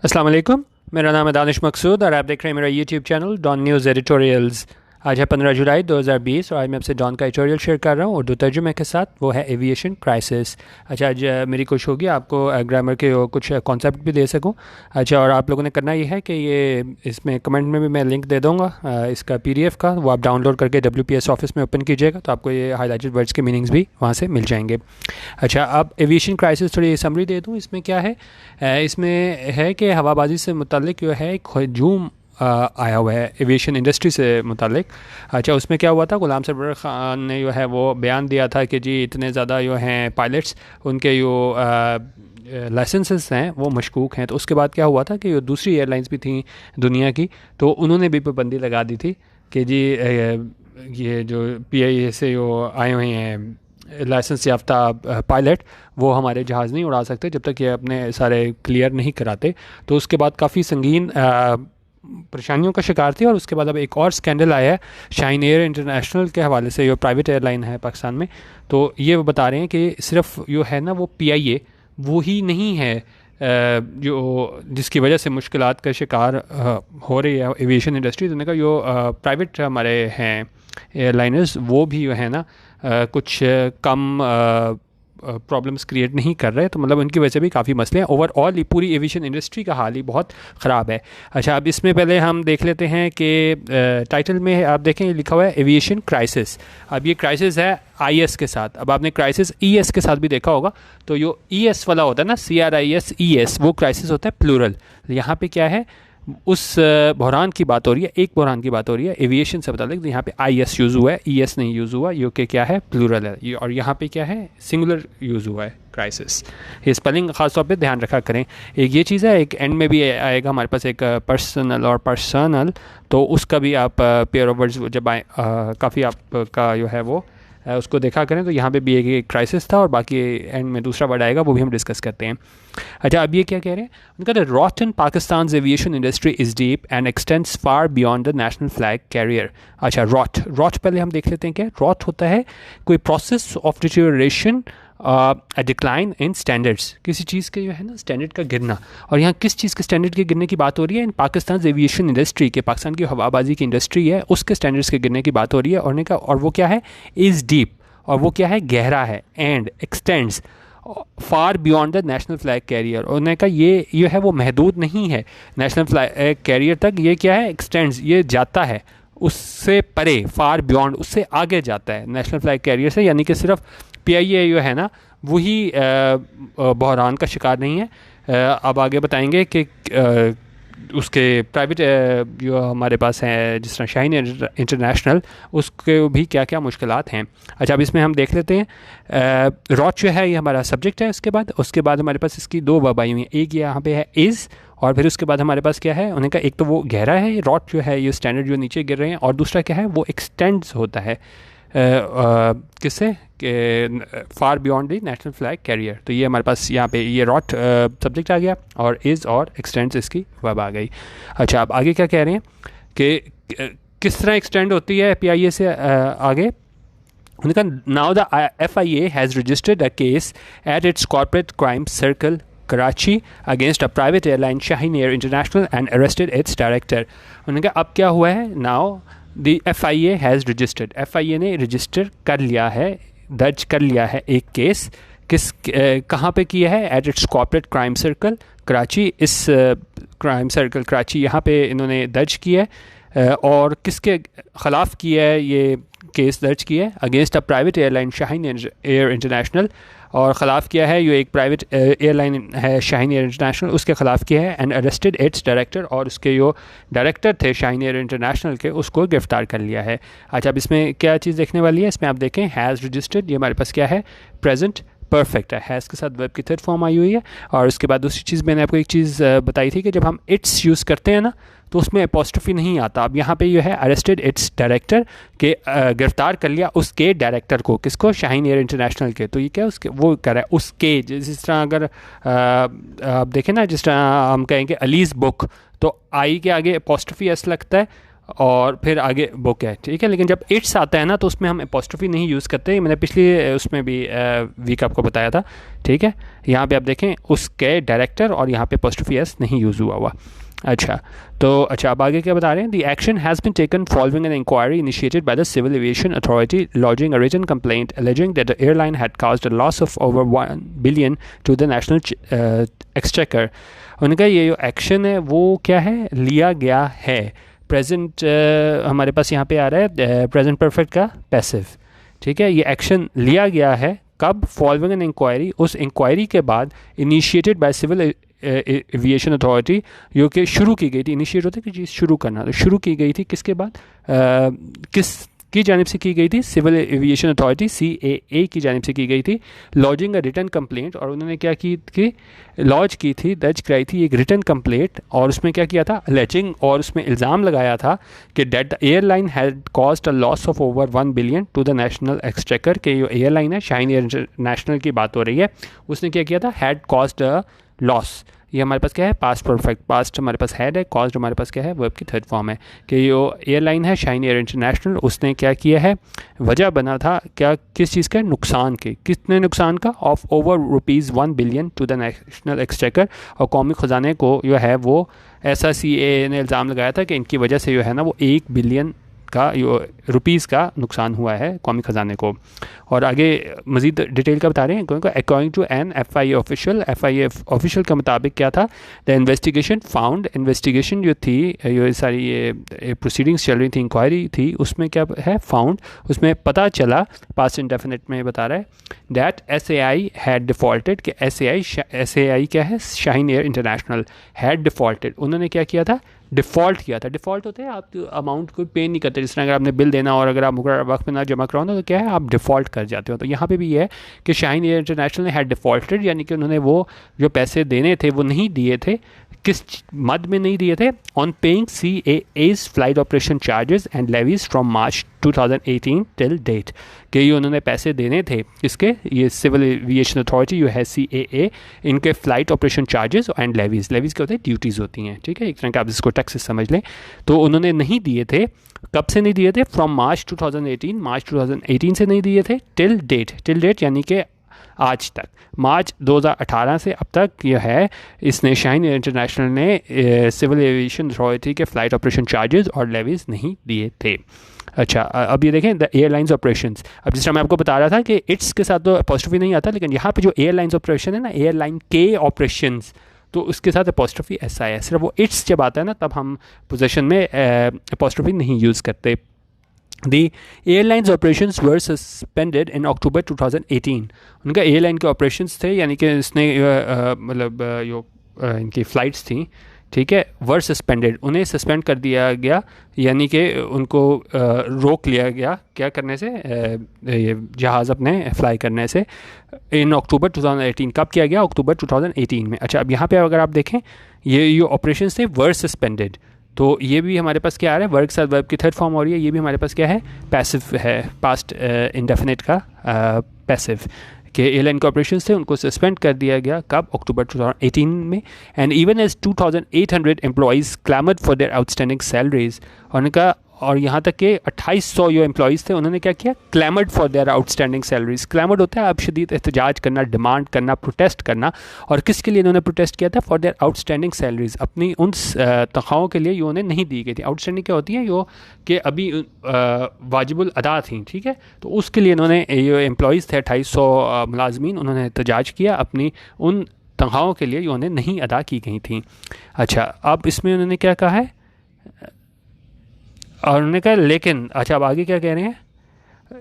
अस्सलाम वालेकुम। मेरा नाम है दानिश मकसूद और आप देख रहे हैं मेरा YouTube channel Dawn news editorials. आज है 15 जुलाई 2020 और आज मैं आपसे डॉन का एडिटोरियल शेयर कर रहा हूँ उर्दू तर्जुमे के साथ। वो है एविएशन क्राइसिस। अच्छा, आज मेरी कोशिश होगी आपको ग्रामर के कुछ कॉन्सेप्ट भी दे सकूँ। अच्छा, और आप लोगों ने करना ये है कि ये इसमें कमेंट में भी मैं लिंक दे दूँगा इसका पीडीएफ का, वो आप डाउनलोड करके WPS ऑफिस में ओपन कीजिएगा तो आपको ये हाईलाइटेड वर्ड्स के मीनिंग्स भी वहाँ से मिल जाएंगे। अच्छा, अब एविएशन क्राइसिस थोड़ी समरी दे दूँ। इसमें क्या है, इसमें है कि हवाबाजी से मुतल्लिक जो है एक हजूम आया हुआ है एविएशन इंडस्ट्री से मुतालिक। अच्छा, उसमें क्या हुआ था, गुलाम सरवर ख़ान ने जो है वो बयान दिया था कि जी इतने ज़्यादा जो हैं पायलट्स, उनके जो लाइसेंसेस हैं वो मशकूक हैं। तो उसके बाद क्या हुआ था कि जो दूसरी एयरलाइंस भी थी दुनिया की, तो उन्होंने भी पाबंदी लगा दी थी कि जी ये जो PIA से जो आए हुए हैं लाइसेंस याफ्ता पायलट, वो हमारे जहाज़ नहीं उड़ा सकते जब तक ये अपने सारे क्लियर नहीं कराते। तो उसके बाद काफ़ी संगीन परेशानियों का शिकार थी। और उसके बाद अब एक और स्कैंडल आया है शाइन एयर इंटरनेशनल के हवाले से, जो प्राइवेट एयरलाइन है पाकिस्तान में। तो ये वो बता रहे हैं कि सिर्फ जो है ना वो PIA वो ही नहीं है जो जिसकी वजह से मुश्किलात का शिकार हो रही है एविएशन इंडस्ट्री। तो का जो प्राइवेट हमारे हैं एयरलाइनर्स, वो भी जो है ना कुछ कम प्रॉब्लम्स क्रिएट नहीं कर रहे। तो मतलब उनकी वजह से भी काफ़ी मसले हैं। ओवरऑल ये पूरी एविएशन इंडस्ट्री का हाल ही बहुत ख़राब है। अच्छा, अब इसमें पहले हम देख लेते हैं कि टाइटल में आप देखें लिखा हुआ है एविएशन क्राइसिस। अब ये क्राइसिस है IS के साथ। अब आपने क्राइसिस ES के साथ भी देखा होगा। तो जो ES वाला होता है ना, CRISES, वो क्राइसिस होता है प्लूरल। यहाँ पे क्या है, उस बहरान की बात हो रही है, एक बहरान की बात हो रही है एविएशन से मुताल्लिक। तो यहाँ पे IS यूज़ हुआ है, ES नहीं यूज़ हुआ, जो कि क्या है प्लूरल है। और यहाँ पे क्या है, सिंगुलर यूज़ हुआ है क्राइसिस। ये स्पेलिंग ख़ास तौर पे ध्यान रखा करें। एक ये चीज़ है, एक एंड में भी आएगा हमारे पास एक पर्सनल और पर्सनल, तो उसका भी आप पेयर ऑफ वर्ड्स जब आए काफ़ी आपका जो है वो उसको देखा करें। तो यहाँ पे भी एक क्राइसिस था और बाकी एंड में दूसरा वर्ड आएगा, वो भी हम डिस्कस करते हैं। अच्छा, अब ये क्या कह रहे हैं, उनका the rot in Pakistan aviation industry is deep and extends far beyond the national flag carrier. अच्छा, रॉट पहले हम देख लेते हैं। क्या रॉट होता है, कोई process of deterioration, a decline in standards, किसी चीज़ के जो है ना स्टैंडर्ड का गिरना। और यहाँ किस चीज़ के स्टैंडर्ड के गिरने की बात हो रही है, इन पाकिस्तान एविएशन इंडस्ट्री के, पाकिस्तान की हवाबाजी की इंडस्ट्री है उसके स्टैंडर्ड्स के गिरने की बात हो रही है। और वो क्या है, इज़ डीप, और वो क्या है, गहरा है, and extends far beyond the national flag carrier. उन्होंने कहा ये है वो महदूद नहीं है नेशनल फ्लैग कैरियर तक, ये क्या है, एक्सटेंड्स, ये जाता है उससे परे, फार बियॉन्ड, उससे आगे जाता है नेशनल फ्लैग कैरियर से। यानी कि सिर्फ PIA जो है ना वही बहरान का शिकार नहीं है। अब आगे बताएंगे कि उसके प्राइवेट जो हमारे पास हैं जिस तरह शाइन इंटरनेशनल, उसके भी क्या क्या मुश्किलात हैं। अच्छा, अब इसमें हम देख लेते हैं। रॉट जो है ये हमारा सब्जेक्ट है। उसके बाद हमारे पास इसकी दो वर्ब आई हुई हैं। एक यहाँ पे है इज़, और फिर उसके बाद हमारे पास क्या है, उन्हें का एक तो वो गहरा है रॉट जो है, ये स्टैंडर्ड जो नीचे गिर रहे हैं, और दूसरा क्या है, वो एक्सटेंड्स होता है किससे, far beyond the national flag carrier. तो ये हमारे पास यहाँ पे ये रॉट सब्जेक्ट आ गया और इज़ और एक्सटेंड्स इसकी वर्ब आ गई। अच्छा, अब आगे क्या कह रहे हैं कि किस तरह एक्सटेंड होती है PIA से आगे। उनका now the FIA has registered a case at its corporate crime circle Karachi against a private airline Shaheen air international and arrested it's director. उन्होंने कहा अब क्या हुआ है, now the FIA has registered, FIA ने रजिस्टर कर लिया है, दर्ज कर लिया है एक केस। कहाँ पे किया है, at its corporate crime circle Karachi. इस क्राइम सर्कल कराची यहाँ पे इन्होंने दर्ज किया है। और किसके ख़िलाफ़ किया है ये केस दर्ज किया है, against a private airline Shaheen air international. और ख़िलाफ़ किया है, जो एक प्राइवेट एयरलाइन है शाहीन एयर इंटरनेशनल, उसके ख़िलाफ़ किया है। एंड अरेस्टेड इट्स डायरेक्टर, और उसके जो डायरेक्टर थे शाहीन एयर इंटरनेशनल के, उसको गिरफ़्तार कर लिया है। अच्छा, अब इसमें क्या चीज़ देखने वाली है, इसमें आप देखें हैज़ रजिस्टर्ड, ये हमारे पास क्या है, प्रेजेंट परफेक्ट है, हैज़ के साथ वर्ब की थर्ड फॉर्म आई हुई है। और उसके बाद दूसरी चीज़ मैंने आपको एक चीज़ बताई थी कि जब हम इट्स यूज़ करते हैं ना तो उसमें अपोस्ट्रोफी नहीं आता। अब यहाँ पे जो है अरेस्टेड इट्स डायरेक्टर के, गिरफ्तार कर लिया उसके डायरेक्टर को, किसको, शाहीन एयर इंटरनेशनल के। तो ये क्या उसके वो कर रहा है उसके, जिस तरह अगर आप देखें ना, जिस तरह हम कहेंगे अलीज़ बुक, तो आई के आगे अपोस्ट्रोफी एस लगता है और फिर आगे बुक है, ठीक है। लेकिन जब इट्स आता है ना तो उसमें हम एपोस्ट्रोफी नहीं यूज़ करते, मैंने पिछली उसमें भी वीक आपको बताया था, ठीक है। यहाँ पे आप देखें उसके डायरेक्टर और यहाँ पे एपोस्ट्रोफी एस नहीं यूज़ हुआ। अच्छा, तो अच्छा अब आगे क्या बता रहे हैं, the action has been taken following an inquiry initiated by the civil aviation authority lodging a written complaint alleging that the airline had caused a loss of over 1 billion to the national exchequer. उनका ये जो action है वो क्या है, लिया गया है। प्रेजेंट हमारे पास यहाँ पे आ रहा है प्रेजेंट परफेक्ट का पैसिव, ठीक है। ये एक्शन लिया गया है कब, फॉलोइंग एन इंक्वायरी, उस इंक्वायरी के बाद, initiated by civil aviation authority, जो कि शुरू की गई थी। इनिशिएट होता है कि चीज़ शुरू करना, तो शुरू की गई थी किसके बाद, किस की जानिब से की गई थी, सिविल एविएशन अथॉरिटी CAA की जानिब से की गई थी। लॉजिंग अ रिटर्न कंप्लेंट, और उन्होंने क्या की कि लॉज की थी, दर्ज कराई थी एक रिटर्न कंप्लेंट, और उसमें क्या किया था, अलेजिंग, और उसमें इल्ज़ाम लगाया था कि that the airline had caused a loss of over 1 billion to the national exchequer, के जो एयरलाइन है शाइन एयर इंटरनेशनल की बात हो रही है, उसने क्या किया था, हैड कॉज्ड अ लॉस। ये हमारे पास क्या है, पास्ट परफेक्ट, पास्ट हमारे पास हैड है, कॉज्ड हमारे पास क्या है, वर्ब की थर्ड फॉर्म है, कि जो एयरलाइन है शाइन एयर इंटरनेशनल, उसने क्या किया है, वजह बना था क्या, किस चीज़ का, नुकसान के, कितने नुकसान का, of over ₹1 billion to the national exchequer, और कौमी ख़जाने को जो है वो ऐसा CAA ने इल्ज़ाम लगाया था कि इनकी वजह से जो है ना वो 1 बिलियन का रुपीज़ का नुकसान हुआ है कौमी ख़जाने को। और आगे मज़ीद डिटेल का बता रहे हैं, क्योंकि according to an FIA official, FIA official का मुताबिक क्या था, द इन्वेस्टिगेशन फाउंड, इन्वेस्टिगेशन जो थी, ये सारी ये प्रोसीडिंग्स चल रही थी, इंक्वायरी थी, उसमें क्या है, फाउंड, उसमें पता चला, पास्ट इंडेफिनिट में बता रहा है, दैट SAI हैड डिफ़ॉल्टेड, कि SAI क्या है, shine air international, had defaulted, उन्होंने क्या किया था, डिफ़ॉल्ट किया था। डिफ़ॉल्ट होता है आप अमाउंट को पे नहीं करते, जिस तरह अगर आपने बिल देना और अगर आप मुकर्रर वक्त में ना जमा कराओ ना तो क्या है, आप डिफ़ॉल्ट कर जाते हो। तो यहाँ पे भी ये है कि शाइन एयर इंटरनेशनल ने हैड डिफ़ॉल्टेड, यानी कि उन्होंने वो जो पैसे देने थे वो नहीं दिए थे, किस मद में नहीं दिए थे, on paying CAA's flight operation charges and levies from March 2018 till date, कि ये उन्होंने पैसे देने थे इसके, ये सिविल एविएशन अथॉरिटी जो है CAA, इनके flight operation charges and levies, levies क्या होते हैं, ड्यूटीज़ होती हैं, ठीक है, एक तरह का आप इसको टैक्सेस समझ लें। तो उन्होंने नहीं दिए थे, कब से नहीं दिए थे, फ्रॉम मार्च 2018 से नहीं दिए थे, टिल डेट यानी कि आज तक, मार्च 2018 से अब तक यह है, इसने शाइन इंटरनेशनल ने सिविल एविएशन अथॉरिटी के फ़्लाइट ऑपरेशन चार्जेस और लेवीज़ नहीं दिए थे। अच्छा, अब ये देखें द एयरलाइंस ऑपरेशंस, अब जिस तरह मैं आपको बता रहा था कि इट्स के साथ तो अपोस्ट्रोफी नहीं आता, लेकिन यहाँ पे जो एयरलाइंस ऑपरेशन है ना, एयरलाइन के ऑपरेशंस, तो उसके साथ अपोस्ट्रोफी SI है। सिर्फ वो इट्स जब आता है ना तब हम पोजीशन में अपोस्ट्रोफी नहीं यूज़ करते। The airlines operations were suspended in October 2018। उनका एयरलाइन के ऑपरेशंस थे, यानी कि इसने मतलब जो इनकी फ़्लाइट्स थी, ठीक है, वर सस्पेंडेड, उन्हें सस्पेंड कर दिया गया, यानी कि उनको रोक लिया गया क्या करने से, ये जहाज़ अपने फ्लाई करने से, इन अक्टूबर 2018। कब किया गया, अक्टूबर 2018 में। अच्छा, अब यहाँ पे अगर आप देखें ये ऑपरेशंस थे वर सस्पेंडेड, तो ये भी हमारे पास क्या आ रहा है, वर्ब के साथ वर्ब की थर्ड फॉर्म हो रही है, ये भी हमारे पास क्या है, पैसिव है, पास्ट इंडेफिनिट का पैसिव, के एयरलाइन के ऑपरेशंस थे उनको सस्पेंड कर दिया गया, कब, अक्टूबर 2018 में। And even as 2800 employees clamoured for their outstanding salaries, और उनका, और यहाँ तक कि 2800 जो एम्प्लॉइज़ थे उन्होंने क्या किया, क्लैमर्ड फॉर देयर आउटस्टैंडिंग सैलरीज। क्लैमर्ड होता है अब शदीद एहतजाज करना, डिमांड करना, प्रोटेस्ट करना, और किसके लिए इन्होंने प्रोटेस्ट किया था, फॉर देयर आउटस्टैंडिंग सैलरीज, अपनी उन तनख्वाहों के लिए जो उन्हें नहीं दी गई थी। आउटस्टैंडिंग क्या होती है, जो कि अभी वाजिबुल अदा थी, ठीक है, तो उसके लिए इन्होंने, ये एम्प्लॉइज़ थे 2800 मुलाजमीन, उन्होंने एहतजाज किया अपनी उन तनख्वाहों के लिए जो उन्हें नहीं अदा की गई थी। अच्छा, अब इसमें उन्होंने क्या कहा है, और उन्होंने कहा लेकिन, अच्छा अब आगे क्या कह रहे हैं,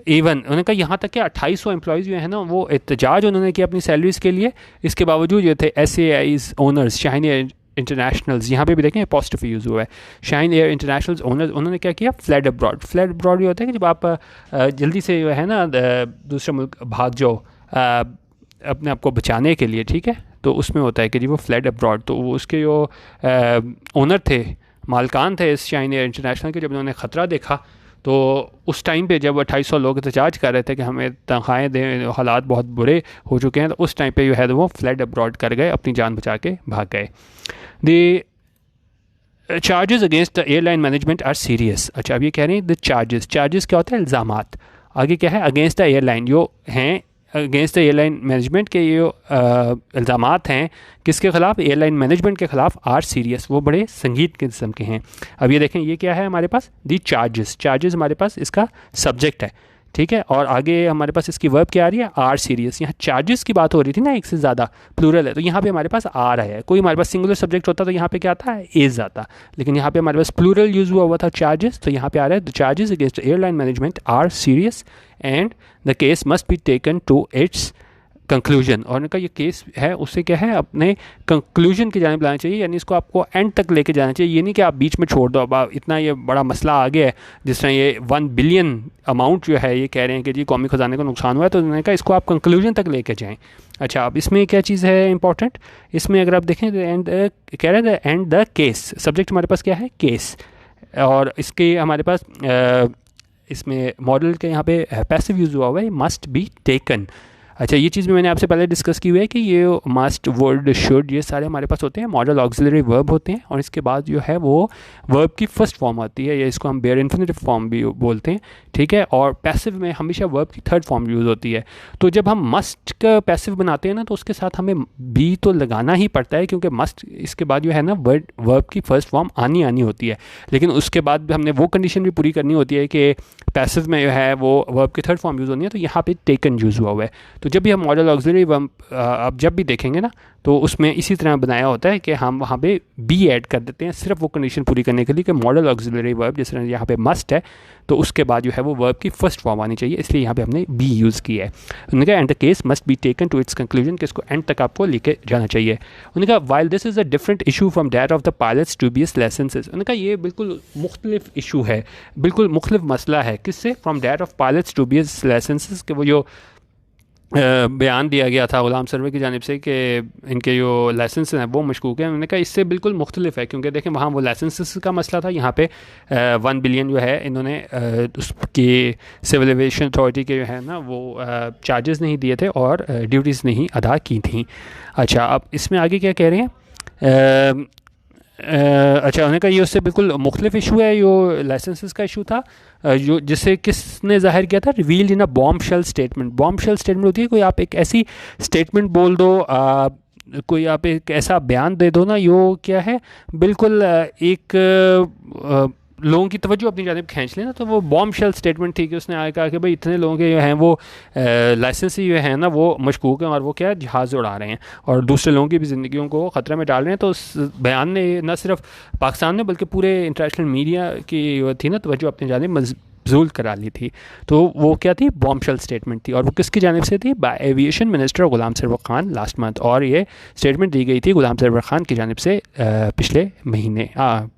इवन उन्होंने कहा यहाँ तक कि 2800 एम्प्लॉइज़ जो है ना वो एहतजाज उन्होंने किया अपनी सैलरीज़ के लिए, इसके बावजूद जो थे SAI's owners, shine air internationals, यहाँ पे भी देखें अपोस्ट्रोफी यूज़ हुआ है, शाइन एयर इंटरनेशनल्स ओनर्स, उन्होंने क्या किया, फ्लैड अब्रॉड। फ्लैड अब्रॉड ये होता है कि जब आप जल्दी से जो है ना दूसरे मुल्क भाग जाओ अपने आप को बचाने के लिए, ठीक है, तो उसमें होता है कि जी वो फ्लैड अब्रॉड। तो वो उसके जो ओनर थे, मालकान थे इस शाइन एयर इंटरनेशनल के, जब उन्होंने ख़तरा देखा तो उस टाइम पे जब 2800 लोग एहतजाज कर रहे थे कि हमें तनख्वाहें दें, हालात बहुत बुरे हो चुके हैं, तो उस टाइम पे जो है वो फ्लड अब्रॉड कर गए, अपनी जान बचा के भाग गए। The charges against the airline management are serious. अच्छा, अब ये कह रहे हैं द चार्जेस, चार्जेस क्या होता है, इल्ज़ामात। आगे क्या है, अगेंस्ट द एयरलाइन, जो हैं अगेंस्ट द एयरलाइन मैनेजमेंट के ये इल्ज़ामात हैं किसके ख़िलाफ़, एयरलाइन मैनेजमेंट के ख़िलाफ़, आर सीरियस, वो बड़े संगीन किस्म के हैं। अब ये देखें, ये क्या है हमारे पास, दी चार्जेस, चार्जेस हमारे पास इसका सब्जेक्ट है, ठीक है। और आगे हमारे पास इसकी वर्ब क्या आ रही है, आर सीरियस। यहाँ चार्जेस की बात हो रही थी ना, एक से ज़्यादा, प्लूरल है, तो यहाँ पे हमारे पास आर है। कोई हमारे पास सिंगुलर सब्जेक्ट होता तो यहाँ पे क्या आता है, इज आता, लेकिन यहाँ पे हमारे पास प्लूरल यूज़ हुआ था चार्जेस, तो यहाँ पे आ रहा है the charges against airline management are serious and the case must be taken to its conclusion. और उनका ये केस है उससे क्या है, अपने कंक्लूजन की जानिब लाना चाहिए, यानी इसको आपको एंड तक लेके जाना चाहिए। ये नहीं कि आप बीच में छोड़ दो, अब इतना ये बड़ा मसला आ गया है, जिस तरह ये 1 बिलियन अमाउंट जो है ये कह रहे हैं कि जी कौमी ख़जाने को नुकसान हुआ है, तो उन्होंने कहा इसको आप कंक्लूजन तक लेके जाएँ। अच्छा, अब इसमें क्या चीज़ है इंपॉर्टेंट, इसमें अगर आप देखें तो एंड कह रहे हैं एंड द केस, सब्जेक्ट हमारे पास क्या है, केस, और इसके हमारे पास इसमें मॉडल के यहाँ पे पैसिव यूज़ हुआ है, मस्ट बी टेकन। अच्छा, ये चीज़ भी मैंने आपसे पहले डिस्कस की हुई है कि ये मस्ट, वर्ड, शुड, ये सारे हमारे पास होते हैं, मॉडल ऑक्सिलरी वर्ब होते हैं, और इसके बाद जो है वो वर्ब की फर्स्ट फॉर्म आती है, या इसको हम बेयर इन्फिनिटिव फॉर्म भी बोलते हैं, ठीक है। और पैसिव में हमेशा वर्ब की थर्ड फॉर्म यूज़ होती है। तो जब हम मस्ट का पैसिव बनाते हैं ना, तो उसके साथ हमें बी तो लगाना ही पड़ता है, क्योंकि मस्ट इसके बाद जो है ना वर्ब की फर्स्ट फॉर्म आनी होती है, लेकिन उसके बाद हमने वो कंडीशन भी पूरी करनी होती है कि पैसिव में जो है वो वर्ब की थर्ड फॉर्म यूज़ होनी है, तो यहाँ पे टेकन यूज़ हुआ है। तो जब भी हम मॉडल ऑक्सिलरी वर्ब अब जब भी देखेंगे ना, तो उसमें इसी तरह बनाया होता है कि हम वहाँ पे बी ऐड कर देते हैं, सिर्फ वो कंडीशन पूरी करने के लिए कि मॉडल ऑक्सिलरी वर्ब, जिस तरह यहाँ पे मस्ट है, तो उसके बाद जो है वो वर्ब की फर्स्ट फॉर्म आनी चाहिए, इसलिए यहाँ पे हमने बी यूज़ किया है। उन्होंने कहा and the case must be taken to its conclusion, कि इसको एंड तक आपको लेके जाना चाहिए। उन्होंने कहा while this is a different issue from that of the pilots dubious licences. उन्होंने कहा ये बिल्कुल मुख्तलिफ इशू है, बिल्कुल मुख्तलिफ मसला है, किससे, from that of pilots dubious licences, के वो जो बयान दिया गया था ग़ुलाम सरवर की जानिब से कि इनके जो लाइसेंस हैं वो मशकूक हैं। उन्होंने कहा इससे बिल्कुल मुख्तलिफ है, क्योंकि देखें वहाँ वो लाइसेंस का मसला था, यहाँ पे 1 बिलियन जो है इन्होंने उसकी सिविल एविएशन अथॉरिटी के जो है ना वो चार्जेस नहीं दिए थे और ड्यूटीज़ नहीं अदा की थी। अच्छा, अब इसमें आगे क्या कह रहे हैं, अच्छा, उन्होंने कहा ये उससे बिल्कुल मुख्तलिफ इशू है, जो लाइसेंसेस का इशू था, जो जिसे किसने ज़ाहिर किया था, revealed in a bombshell statement. Bombshell statement होती है कोई आप एक ऐसी स्टेटमेंट बोल दो, कोई आप एक ऐसा बयान दे दो ना, यो क्या है, बिल्कुल एक लोगों की तवज्जो अपनी जानिब खींच लेना, तो वो बॉम्ब शेल स्टेटमेंट थी कि उसने आगे कहा कि भाई इतने लोगों के जो हैं वो लाइसेंस जो है ना वो मशकूक हैं, और वो क्या है, जहाज़ उड़ा रहे हैं और दूसरे लोगों की भी ज़िंदगियों को ख़तरे में डाल रहे हैं। तो उस बयान ने न सिर्फ पाकिस्तान में बल्कि पूरे इंटरनेशनल मीडिया की थी ना तवज्जो अपनी जानिब मबज़ूल करा ली थी। तो वो क्या थी, बॉम्ब शेल स्टेटमेंट थी, और वो किसकी जानिब से थी, बाय एविएशन मिनिस्टर ग़ुलाम सरवर ख़ान लास्ट मंथ, और ये स्टेटमेंट दी गई थी ग़ुलाम सरवर ख़ान की जानिब से पिछले महीने,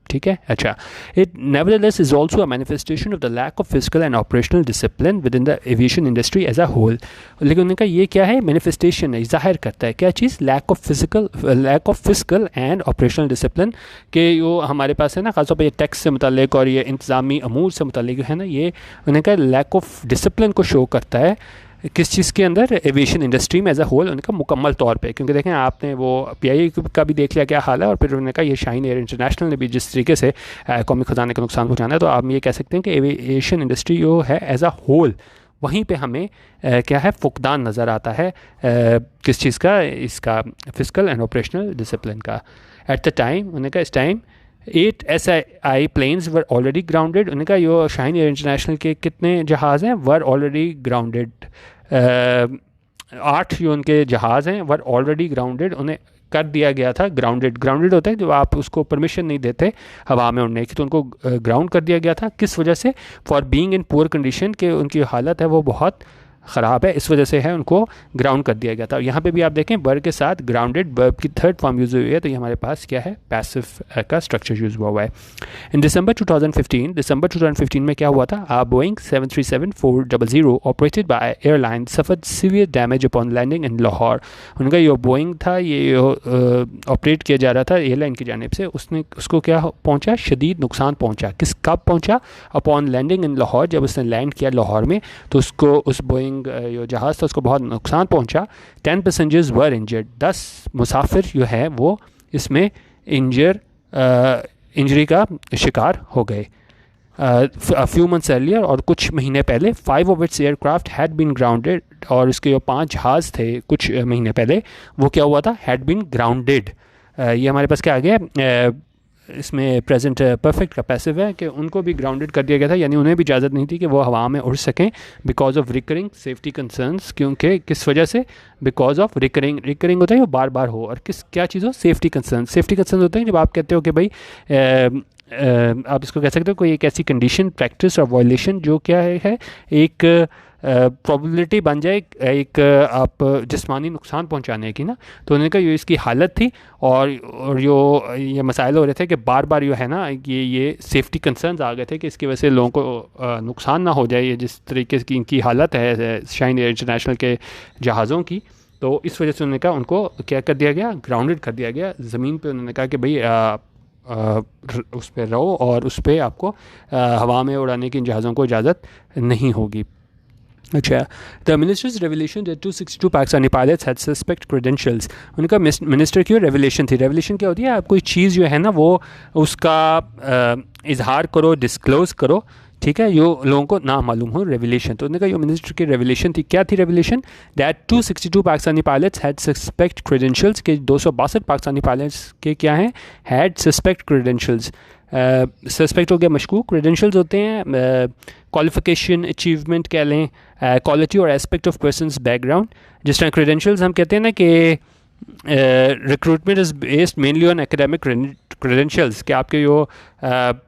ठीक है। अच्छा, it nevertheless is also a manifestation of the lack of physical and operational discipline within the aviation industry as a whole. लेकिन उन्होंने कहा ये क्या है, मैनिफेस्टेशन है, ज़ाहिर करता है क्या चीज़, lack of physical and operational discipline, के जो हमारे पास है ना, खासतौर पर ये टैक्स से मुतालिक और ये इंतज़ामी अमूर से मुतालिक है ना, ये उन्होंने कहा लैक ऑफ डिसिप्लिन को शो करता है, किस चीज़ के अंदर, एविएशन इंडस्ट्री में एज अ होल, उनका मुकम्मल तौर पे। क्योंकि देखें आपने वो PIA का भी देख लिया क्या हाल है, और फिर उन्होंने कहा ये शाहीन एयर इंटरनेशनल ने भी जिस तरीके से कौमी ख़जाने को नुकसान पहुँचाना है, तो आप ये कह सकते हैं कि एविएशन इंडस्ट्री जो है एज अ होल, वहीं पे हमें क्या है, फुकदान नज़र आता है, किस चीज़ का, इसका फिजिकल एंड ऑपरेशनल डिसिप्लिन का। एट द टाइम उन्होंने कहा इस time 8 SI planes were already grounded. उन्होंने कहा यो शाहीन एयर इंटरनेशनल के कितने जहाज़ हैं, वर ऑलरेडी ग्राउंडेड, 8 जो उनके जहाज़ हैं वर ऑलरेडी ग्राउंडेड, उन्हें कर दिया गया था ग्राउंडेड होता है जब आप उसको परमिशन नहीं देते हवा में उड़ने की, तो उनको ग्राउंड कर दिया गया था। किस वजह से, for being in poor condition, के उनकी हालत है वो बहुत ख़राब है, इस वजह से है उनको ग्राउंड कर दिया गया था। यहाँ पे भी आप देखें वर्ब के साथ ग्राउंडेड वर्ब की थर्ड फॉर्म यूज़ हुई है, तो ये हमारे पास क्या है, पैसिव का स्ट्रक्चर यूज़ हुआ है। इन दिसंबर 2015 में क्या हुआ था, Boeing 737-400 operated by airline suffered severe damage upon landing in Lahore. उनका ये बोइंग था, ये ऑपरेट किया जा रहा था एयरलाइन की जानिब से, उसको क्या पहुँचा, शदीद नुकसान पहुँचा। कब पहुँचा, अपॉन लैंडिंग इन लाहौर, जब उसने लैंड किया लाहौर में, तो उसको उस बोइंग जो जहाज़ था उसको बहुत नुकसान पहुंचा। 10 पैसेंजर्स वर इंजर्ड, 10 मुसाफिर जो है वो इसमें इंजर इंजरी का शिकार हो गए। A few months earlier, और कुछ महीने पहले, 5 of its aircraft had been grounded, और उसके जो 5 जहाज़ थे कुछ महीने पहले वो क्या हुआ था, had been grounded। ये हमारे पास क्या आ गया, इसमें प्रेजेंट परफेक्ट का पैसिव है कि उनको भी ग्राउंडेड कर दिया गया था, यानी उन्हें भी इजाज़त नहीं थी कि वो हवा में उड़ सकें because of recurring safety concerns. क्योंकि किस वजह से, बिकॉज ऑफ रिकरिंग होता है वो बार बार हो, और किस क्या चीज़ हो, सेफ्टी कंसर्न होते हैं जब आप कहते हो कि भाई आप इसको कह सकते हो कोई एक ऐसी कंडीशन, प्रैक्टिस और वायलेशन जो क्या है एक प्रॉबिलिटी बन जाए एक आप जिस्मानी नुकसान पहुंचाने की ना। तो उन्होंने कहा ये इसकी हालत थी, और जो ये मसाइल हो रहे थे कि बार बार जो है ना ये सेफ्टी कंसर्न्स आ गए थे कि इसकी वजह से लोगों को नुकसान ना हो जाए, ये जिस तरीके की इनकी हालत है शाइन एयर इंटरनेशनल के जहाज़ों की। तो इस वजह से उन्होंने कहा उनको क्या कर दिया गया, ग्राउंडेड कर दिया गया ज़मीन पे। उन्होंने कहा कि भाई उस पर रहो, और उस पर आपको हवा में उड़ाने की इन जहाज़ों को इजाज़त नहीं होगी। अच्छा, the ministers revelation that 262 Pakistani pilots had suspect credentials. उनका मिनिस्टर की रेवलेशन थी। रेवलेशन क्या होती है, आप कोई चीज़ जो है ना वो उसका इजहार करो, डिस्क्लोज़ करो, ठीक है, यो लोगों को ना मालूम हो, रेवलेशन। तो उन्होंने कहा यो मिनिस्टर की रेवलेशन थी। क्या थी revelation, that 262 Pakistani pilots had suspect credentials, के 262 पाकिस्तानी पायलट्स के क्या हैं, हैड सस्पेक्ट क्रेडेंशियल्स। सस्पेक्ट हो गया मशकूक, क्रेडेंशियल्स होते हैं क्वालिफिकेशन, अचीवमेंट कह लें, क्वालिटी और एस्पेक्ट ऑफ पर्सनस बैकग्राउंड। जिस तरह क्रेडेंशियल्स हम कहते हैं ना कि recruitment is based mainly on academic credentials, कि आपके जो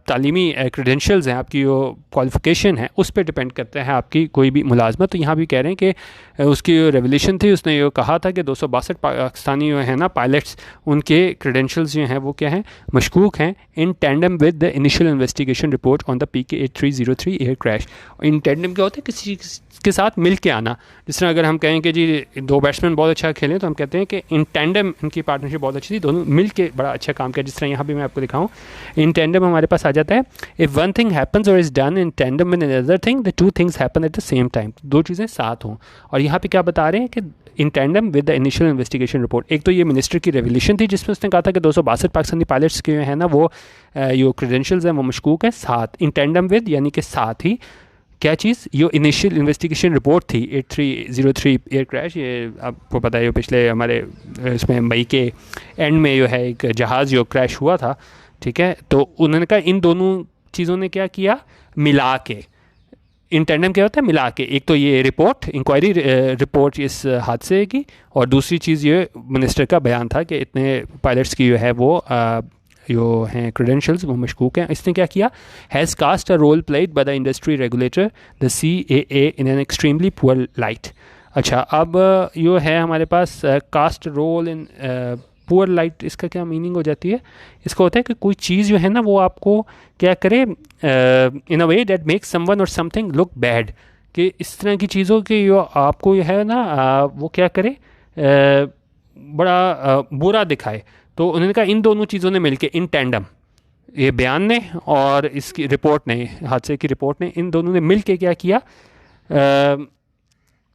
तालीमी क्रेडेंशियल्स हैं, आपकी जो क्वालिफ़िकेशन है उस पर डिपेंड करते हैं आपकी कोई भी मुलाजमत। तो यहाँ भी कह रहे हैं कि उसकी जो रेवलेशन थी उसने ये कहा था कि 262 पाकिस्तानी जो है ना पायलट्स, उनके क्रेडेंशियल्स जो हैं वो क्या हैं, मशकूक हैं, in tandem with the initial investigation report on the PK-8303 air crash. In tandem क्या होता है, किसी के साथ मिल के आना। जिस तरह अगर हम कहें कि जी 2 बैट्समैन बहुत अच्छा खेलें तो हम कहते हैं कि इन टैंडम इनकी पार्टनरशिप बहुत अच्छी थी, दोनों मिल के बड़ा अच्छा काम किया। जिस तरह यहाँ भी मैं आपको दिखाऊँ, इन टैंडम हमारे पास आ जाता है, इफ़ वन थिंग हैपन्स और is done in tandem with another thing, the 2 things happen at the same time. 2 चीज़ें साथ हों। और यहाँ पे क्या बता रहे हैं कि in tandem with the initial investigation report. एक तो ये मिनिस्टर की रेवलेशन थी जिसमें उसने कहा था कि 262 पाकिस्तानी पायलट्स के हैं ना वो जो क्रेडेंशियल्स हैं वो मशकूक है, साथ इन टैंडम विद यानी कि साथ ही क्या चीज़, ये इनिशियल इन्वेस्टिगेशन रिपोर्ट थी 8303 एयर क्रैश। ये आपको पता है, पिछले हमारे इसमें मई के एंड में जो है एक जहाज़ जो क्रैश हुआ था, ठीक है। तो उन्होंने कहा इन दोनों चीज़ों ने क्या किया, मिला के। इन टैंडम क्या होता है, मिला के। एक तो ये रिपोर्ट, इंक्वायरी रिपोर्ट इस हादसे की, और दूसरी चीज़ ये मिनिस्टर का बयान था कि इतने पायलट्स की जो है वो जो हैं क्रेडेंशियल्स वो मशकूक हैं। इसने क्या किया, has cast a role played by the industry regulator the CAA in an extremely poor light. अच्छा, अब यो है हमारे पास cast role in poor light. इसका क्या मीनिंग हो जाती है, इसका होता है कि कोई चीज़ जो है ना वो आपको क्या करे, इन अ वे दैट मेक्स समवन और समथिंग लुक बैड, कि इस तरह की चीज़ों के जो आपको जो है ना वो क्या करे, बड़ा बुरा दिखाए। तो उन्होंने कहा इन दोनों चीज़ों ने मिलके, इन टैंडम, ये बयान ने और इसकी रिपोर्ट ने, हादसे की रिपोर्ट ने, इन दोनों ने मिलके क्या किया,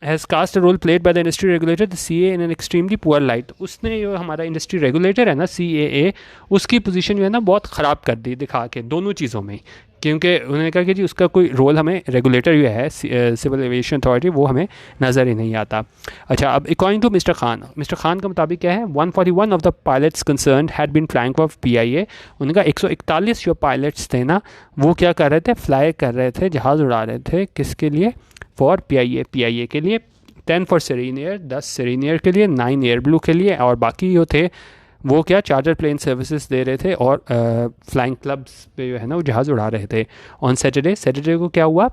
has cast a role played by the industry regulator the CAA in an extremely poor light. उसने जो हमारा इंडस्ट्री रेगुलेटर है ना CAA, उसकी पोजीशन जो है ना बहुत ख़राब कर दी दिखा के दोनों चीज़ों में। क्योंकि उन्होंने कहा कि जी उसका कोई रोल, हमें रेगुलेटर जो है सिविल एविएशन अथॉरिटी, वो हमें नज़र ही नहीं आता। अच्छा, अब अकॉर्डिंग टू मिस्टर खान का मुताबिक क्या है, 141 of the pilots concerned had been flying for PIA। उन्होंने कहा 141 जो पायलट्स थे ना वो क्या कर रहे थे, फ्लाई कर रहे थे, जहाज़ उड़ा रहे थे, किसके लिए, फॉर PIA के लिए। 10 for serine air, 10 serine air के लिए, 9 एयर ब्लू के लिए, और बाकी जो थे वो क्या चार्टर प्लेन सर्विसेज दे रहे थे और फ्लाइंग क्लब्स पे जो है ना वो जहाज़ उड़ा रहे थे। ऑन सैटरडे को क्या हुआ,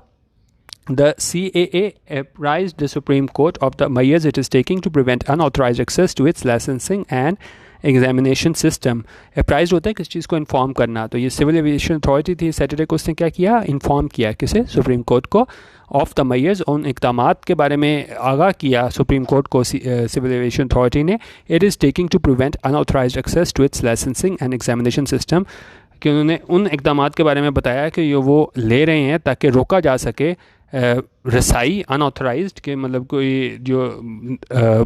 The CAA apprised the Supreme Court of the measures it is taking to prevent unauthorized access to its licensing and examination system. Apprise होता है किस चीज़ को इन्फॉर्म करना, तो ये सिविल एविएशन अथॉरिटी थी सैटरडे को, उसने क्या किया, इन्फॉर्म किया किसे, सुप्रीम कोर्ट को, ऑफ द मेजर्स, उन इक़दामात के बारे में आगाह किया सुप्रीम कोर्ट को सिविल एविएशन अथॉरिटी ने। It is taking to prevent unauthorised access to its licensing and examination system, कि उन्होंने उन इक़दाम के बारे में बताया कि ये वो ले रहे हैं ताकि रोका जा सके रसाई अनऑथराइज्ड, के मतलब कोई जो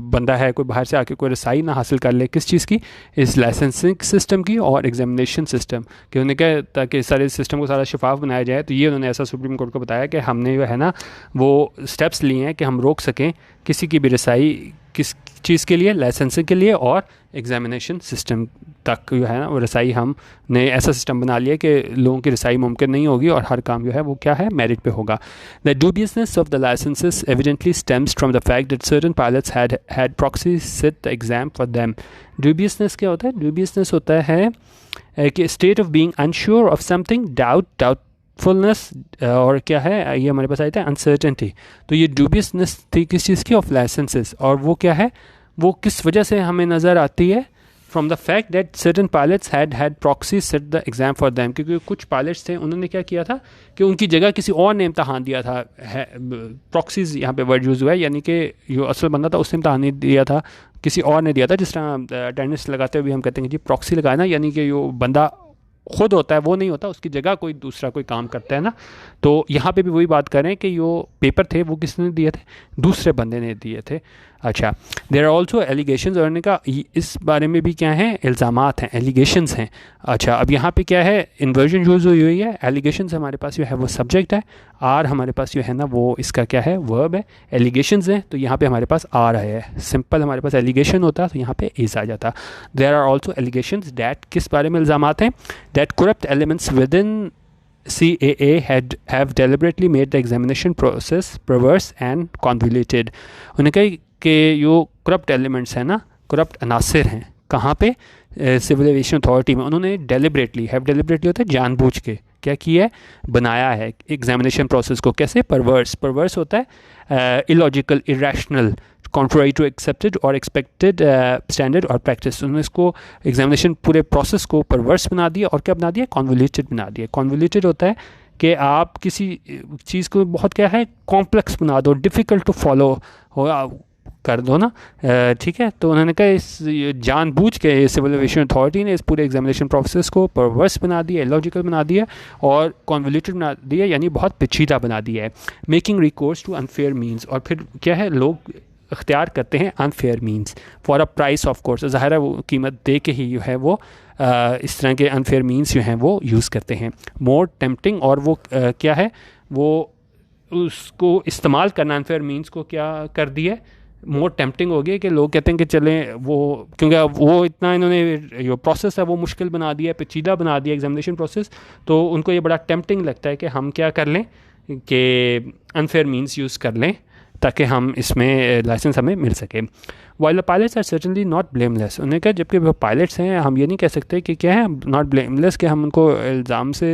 बंदा है कोई बाहर से आके कोई रसाई ना हासिल कर ले किस चीज़ की, इस लाइसेंसिंग सिस्टम की और एग्जामिनेशन सिस्टम कि उन्होंने कहा ताकि सारे सिस्टम को सारा शफाफ बनाया जाए। तो ये उन्होंने ऐसा सुप्रीम कोर्ट को बताया कि हमने जो है ना वो स्टेप्स लिए हैं कि हम रोक सकें किसी की भी रसाई किस चीज़ के लिए, लाइसेंसिंग के लिए और एग्जामिनेशन सिस्टम तक जो है ना वो रसाई हमने ऐसा सिस्टम बना लिया कि लोगों की रसाई मुमकिन नहीं होगी और हर काम जो है वो क्या है मेरिट पे होगा। The dubiousness of the licenses evidently stems from the fact that certain pilots had proxies sit the exam for them. Dubiousness क्या होता है? Dubiousness होता है कि state of being unsure of something, doubtfulness और क्या है ये हमारे पास आया था अनसर्टेनिटी। तो ये ड्यूबियसनेस थी किस चीज़ की? Of licences. और वो क्या है, वो किस वजह से हमें नज़र आती है? From the fact that certain pilots had proxy set the exam for them, क्योंकि कुछ पायलट्स थे उन्होंने क्या किया था कि उनकी जगह किसी और ने इम्तहान दिया था। प्रॉक्सीज यहाँ पे वर्ड यूज़ हुआ है, यानी कि जो असल बंदा था उसने इम्तहान नहीं दिया था, किसी और ने दिया था। जिस तरह अटेंडेंस लगाते हुए हम कहते हैं कि जी प्रॉक्सी लगाना, यानी कि जो बंदा खुद होता है वो नहीं होता, उसकी जगह कोई दूसरा कोई काम करता है ना। तो यहाँ पे भी वही बात करें कि जो पेपर थे वो किसने दिए थे? दूसरे बंदे ने दिए थे। अच्छा, देयर आर ऑल्सो एलिगेशंस, और इनका इस बारे में भी क्या है, इल्ज़ामात हैं, एलिगेशंस हैं। अच्छा, अब यहाँ पे क्या है, इन्वर्जन यूज़ हुई है। एलिगेशंस हमारे पास जो है वो सब्जेक्ट है, आर हमारे पास जो है ना वो इसका क्या है, वर्ब है। एलिगेशंस हैं तो यहाँ पे हमारे पास आर है। सिंपल हमारे पास एलिगेशन होता तो यहाँ पे इज़ आ जाता। There are also allegations that, किस बारे में इल्ज़ामात हैं? That corrupt elements within CAA have deliberately made the examination process perverse and convoluted. उन्हें कही कि जो करप्ट एलिमेंट्स हैं ना, करप्ट अनासर हैं, कहाँ पे? सिविल एविएशन अथॉरिटी में। उन्होंने डेलिबरेटली, हैव डेलिबरेटली होता है जानबूझ के, क्या किया है? बनाया है एग्जामिनेशन प्रोसेस को। कैसे? परवर्स। परवर्स होता है illogical, irrational, contrary to accepted और एक्सपेक्टेड स्टैंडर्ड और प्रैक्टिस। उन्होंने इसको एग्जामिनेशन पूरे प्रोसेस को परवर्स बना दिया और क्या बना दिया? कॉन्वोल्यूटेड बना दिया। कॉन्वोल्यूटेड होता है कि आप किसी चीज़ को बहुत क्या है कॉम्प्लेक्स बना दो, डिफ़िकल्ट टू फॉलो हो कर दो ना, ठीक है। तो उन्होंने कहा इस जानबूझ के सिविल एविएशन अथॉरिटी ने इस पूरे एग्जामिनेशन प्रोसेस को परवर्स बना दिया, इलॉजिकल बना दिया और कॉन्वोल्यूटेड बना दिया, यानी बहुत पेचीदा बना दिया है। Making recourse to unfair means, और फिर क्या है, लोग अख्तियार करते हैं unfair means for a price of course. ज़ाहिर है वो कीमत दे के ही जो है वो इस तरह के अनफेयर मीन्स जो हैं वो यूज़ करते हैं। मोर टेम्पटिंग, और वो क्या है, वो उसको इस्तेमाल करना अनफेयर मीन्स को क्या कर दिया, मोर टेम्पटिंग हो गया कि लोग कहते हैं कि चलें वो, क्योंकि वो इतना इन्होंने जो प्रोसेस है वो मुश्किल बना दिया, पेचीदा बना दिया एग्जामिनेशन प्रोसेस, तो उनको ये बड़ा टेम्पटिंग लगता है कि हम क्या कर लें कि अनफेयर मीन्स यूज़ कर लें ताकि हम इसमें लाइसेंस हमें मिल सके। While the pilots are certainly not blameless, उन्होंने कहा जबकि वो पायलट्स हैं हम ये नहीं कह सकते कि क्या है नॉट ब्लेमलेस, कि हम उनको इल्ज़ाम से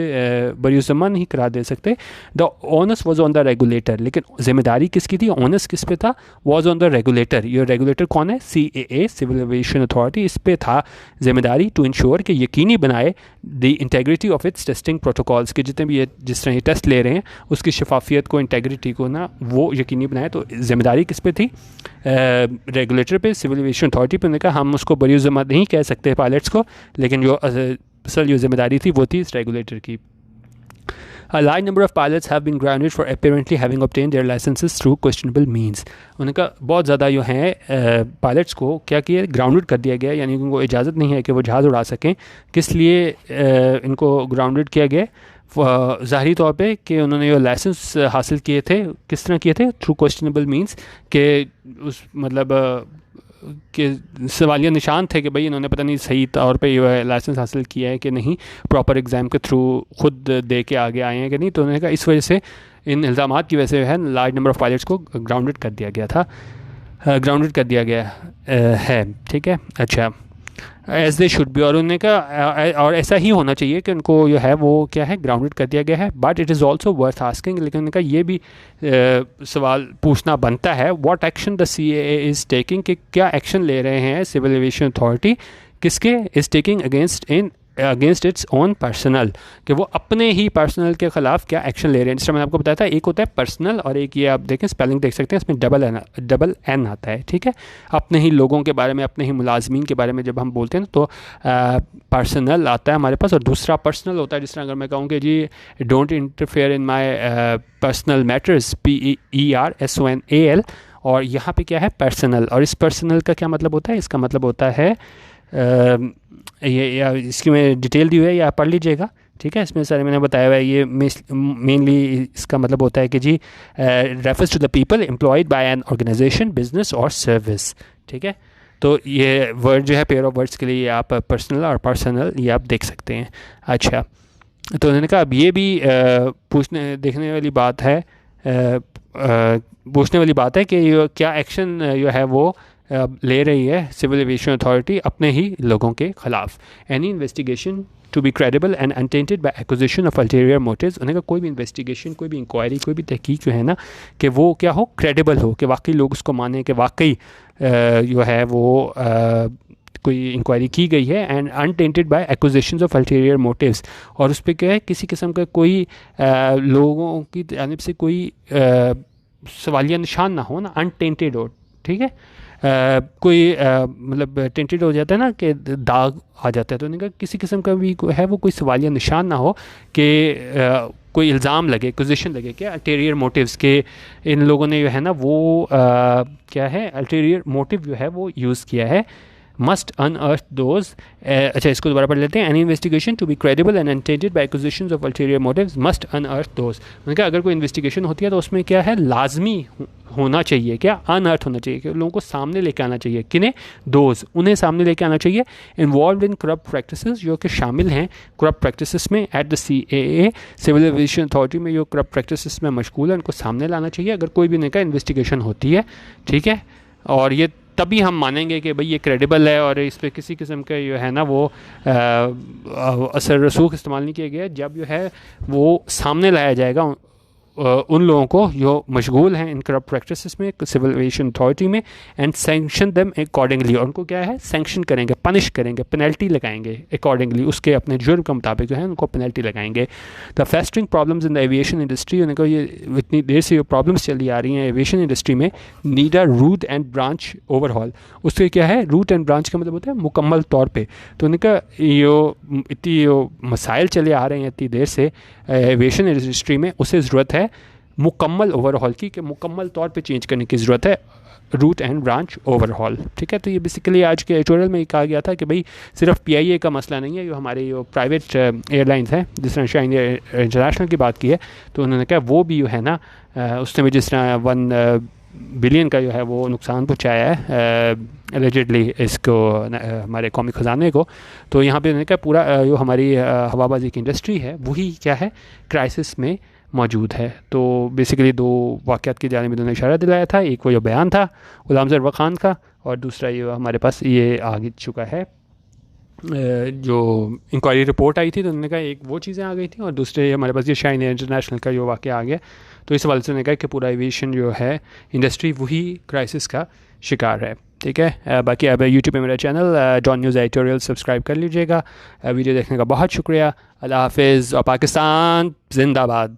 बरीज़ुम्मा नहीं करा दे सकते। The onus was on the regulator, लेकिन जिम्मेदारी किसकी थी? ओनस किस पे था? Was on the regulator. ये रेगुलेटर कौन है? CAA, civil aviation authority. इस पे था जिम्मेदारी टू इंश्योर कि यकीनी बनाए the integrity of its testing protocols, के जितने भी ये जिस तरह ये टेस्ट ले रहे हैं उसकी शफाफियत को, इंटेग्रिटी को ना वो यकीनी बनाए। तो जिम्मेदारी किस पे थी? रेगुलेटर पे, सिविल एविएशन अथॉरिटी पे। उन्होंने कहा हम उसको बरीज़ुम्मा नहीं कह सकते पायलट्स को, लेकिन जो असल जो जिम्मेदारी थी वो थी इस रेगुलेटर की। A large number of pilots have been grounded for apparently having obtained their licenses through questionable means. उनका बहुत ज़्यादा जो हैं पायलट्स को क्या किया, ग्राउंडेड कर दिया गया, यानी उनको इजाज़त नहीं है कि वो जहाज़ उड़ा सकें। किस लिए इनको ग्राउंडेड किया गया? ज़ाहरी तौर पे कि उन्होंने जो लाइसेंस हासिल किए थे किस तरह किए थे? थ्रू क्वेश्चनेबल मीन्स, के उस मतलब कि सवालिया निशान थे कि भाई इन्होंने पता नहीं सही तौर पे ये लाइसेंस हासिल किया है कि नहीं, प्रॉपर एग्ज़ाम के थ्रू खुद दे के आगे आए हैं कि नहीं। तो उन्होंने कहा इस वजह से, इन इल्ज़ामात की वजह से है लार्ज नंबर ऑफ़ पायलट्स को ग्राउंडेड कर दिया गया था, ग्राउंडेड कर दिया गया है, ठीक है। अच्छा, एज दे शुड बी, और उन्होंने कहा और ऐसा ही होना चाहिए कि उनको जो है वो क्या है ग्राउंडेड कर दिया गया है। But it is also worth asking, लेकिन उन्होंने कहा ये भी सवाल पूछना बनता है, what action the CAA is taking, कि क्या एक्शन ले रहे हैं सिविल एविएशन अथॉरिटी किसके? Is taking against in against its own personal, कि वो अपने ही पर्सनल के ख़िलाफ़ क्या एक्शन ले रहे हैं। जिस तरह मैंने आपको बताया था, एक होता है पर्सनल और एक ये आप देखें स्पेलिंग देख सकते हैं, इसमें डबल एन आता है, ठीक है। अपने ही लोगों के बारे में, अपने ही मुलाजमीन के बारे में जब हम बोलते हैं तो पर्सनल आता है हमारे पास, और दूसरा पर्सनल होता है। जिस तरह अगर मैं कहूँ कि जी don't interfere in my personal matters, PERSONAL, और यहाँ पे क्या है पर्सनल, और इस पर्सनल का क्या मतलब होता है, इसका मतलब होता है ये या इसकी मैं डिटेल दी हुई है, या आप पढ़ लीजिएगा, ठीक है। इसमें सारे मैंने बताया हुआ है। ये मेनली इसका मतलब होता है कि जी refers to the people employed by an organisation, business और सर्विस, ठीक है। तो ये वर्ड जो है, पेयर ऑफ वर्ड्स के लिए आप पर्सनल और पर्सनल ये आप देख सकते हैं। अच्छा, तो उन्होंने कहा अब ये भी देखने वाली बात है, पूछने वाली बात है कि क्या एक्शन जो है वो ले रही है सिविल एविएशन अथॉरिटी अपने ही लोगों के ख़िलाफ़। Any investigation to be credible and untainted by acquisition of ulterior motives, उन्हें कोई भी इन्वेस्टिगेशन, कोई भी इंक्वायरी, कोई भी तहकीक जो है ना, कि वो क्या हो, क्रेडिबल हो, कि वाकई लोग उसको माने कि वाकई जो है वो कोई इंक्वायरी की गई है, and untainted by acquisitions of ulterior motives, और उस पर क्या है किसी किस्म का कोई लोगों की जानिब से कोई सवालिया निशान ना हो ना, अनटेंटेड हो, ठीक है। कोई मतलब टेंटेड हो जाता है ना, कि दाग आ जाता है, तो उन्होंने कहा किसी किस्म का भी है वो कोई सवालिया निशान ना हो, कि कोई इल्ज़ाम लगे, एक्विजिशन लगे क्या अल्टीरियर मोटिव्स के, इन लोगों ने जो है ना वो क्या है अल्टीरियर मोटिव जो है वो यूज़ किया है। मस्ट अनअर्थ दोज, अच्छा इसको दोबारा पढ़ लेते हैं। Any investigation to be credible and untainted by acquisitions of ulterior motives must unearth those. मैंने कहा अगर कोई इन्वेस्टिगेशन होती है तो उसमें क्या है, लाजमी होना चाहिए, क्या अनअर्थ होना चाहिए, कि लोगों को सामने लेके आना चाहिए, किन्हें, दोज, उन्हें सामने लेके आना चाहिए, इन्वॉल्व इन करप्ट प्रैक्टिसेस, जो कि शामिल हैं करप्ट प्रैक्टिसेस में, at the CAA civil aviation authority में जो करप्ट प्रैक्टिसेस में मशगूल है, उनको सामने लाना चाहिए अगर कोई भी उनका इन्वेस्टिगेशन होती है, ठीक है। और ये तभी हम मानेंगे कि भाई ये क्रेडिबल है और इस पर किसी किस्म का जो है ना वो असर रसूख इस्तेमाल नहीं किया गया, जब जो है वो सामने लाया जाएगा उन लोगों को जो मशगूल हैं इन करप्ट प्रैक्टिसेस में सिविल एविएशन अथॉरिटी में, एंड सैंक्शन देम अकॉर्डिंगली, और उनको क्या है सैंक्शन करेंगे, पनिश करेंगे, पेनल्टी लगाएंगे अकॉर्डिंगली, उसके अपने जुर्म के मुताबिक जो है उनको पेनल्टी लगाएंगे। The festering problems in the aviation industry, उनको ये इतनी देर से जो प्रॉब्लम्स चली आ रही हैं एविएशन इंडस्ट्री में, need a root and branch overhaul. उससे क्या है, रूट एंड ब्रांच का मतलब होता है मुकम्मल तौर पर। तो उनका इतनी मसाइल चले आ रहे हैं इतनी देर से एविएशन इंडस्ट्री में, उसे ज़रूरत है मुकम्मल ओवरहॉल की, कि मुकम्मल तौर पे चेंज करने की ज़रूरत है, रूट एंड ब्रांच ओवरहॉल, ठीक है। तो ये बेसिकली आज के एडिटोरियल में कहा गया था कि भाई सिर्फ PIA का मसला नहीं है, जो हमारे जो प्राइवेट एयरलाइंस हैं, जिस तरह शाइन इंटरनेशनल की बात की है, तो उन्होंने कहा वो भी जो है ना उसने भी जिस तरह 1 बिलियन का जो है वो नुकसान पहुँचाया है एलिजिडली इसको हमारे कौमी ख़जाने को। तो यहाँ पे उन्होंने कहा पूरा जो हमारी हवाबाजी की इंडस्ट्री है वही क्या है क्राइसिस में मौजूद है। तो बेसिकली 2 वाक़यात की जानिब उन्होंने इशारा दिलाया था, एक वो जो बयान था गुलाम ज़रवर ख़ान का, और दूसरा ये हमारे पास ये आ चुका है जो इंक्वायरी रिपोर्ट आई थी, तो उन्होंने कहा एक वो चीज़ें आ गई थी, और दूसरे हमारे पास ये शाइन इंटरनेशनल का जो वाक़या आ गया। तो इस हवाले से उन्होंने कहा कि पूरा एविएशन जो है इंडस्ट्री वही क्राइसिस का शिकार है, ठीक है। बाकी अब यूट्यूब पे मेरा channel Dawn news editorial subscribe कर लीजिएगा। वीडियो देखने का बहुत शुक्रिया। अल्लाह हाफिज़ और पाकिस्तान जिंदाबाद।